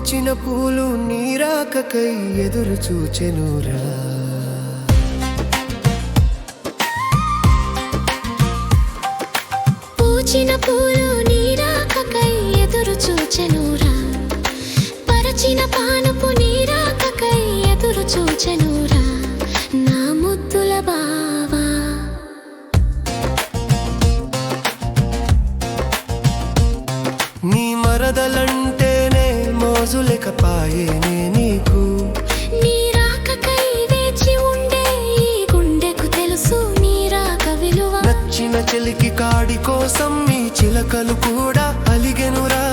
పూచిన పూలు నీరాకకై ఎదురు చూచెనురా. పూచిన పూలు నీరాకకై ఎదురు చూచెనురా. పరచిన పానుపు నీరాకకై ఎదురు చూచెనురా. నా ముద్దుల బావా నీ మరదలంటేనే మోజులేకపాయేనే నీకు. నీ రాకకై వేచి ఉండే ఈ గుండెకు తెలుసు నీ రాక విలువ. నచ్చిన చెలికి కాడి కోసం మీ చిలకలు కూడా అలిగెనురా.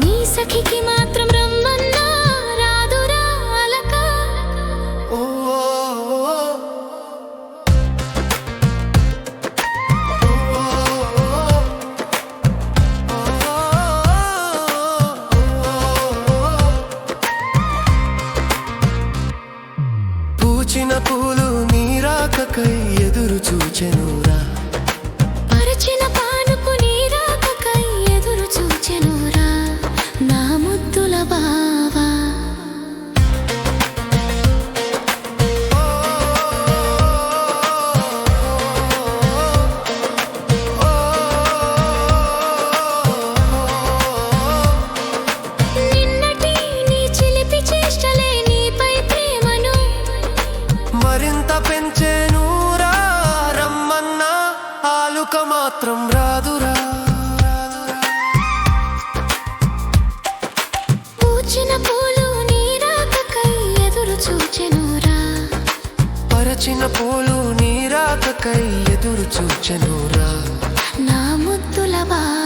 నీ సఖికి మాత్రం రమ్మన్నా రాదురా అలక. ఓ పూచిన పూలు నీరాకకై ఎదురు చూచెనురా. పరచిన పానుపు నీరాకకై ఎదురు చూచెనురా. నా ముద్దుల బావా నిన్నటి నీ చిలిపి చేష్టలే నీపై ప్రేమను మరింత పెంచేనురా. రమ్మన్నా ఆలుక మాత్రం రాదురా. పూచిన పూలు నీరాకకై ఎదురు చూచెనురా. పరచిన పూలు నీరాకకై ఎదురు చూచెనురా. నా ముద్దుల బావా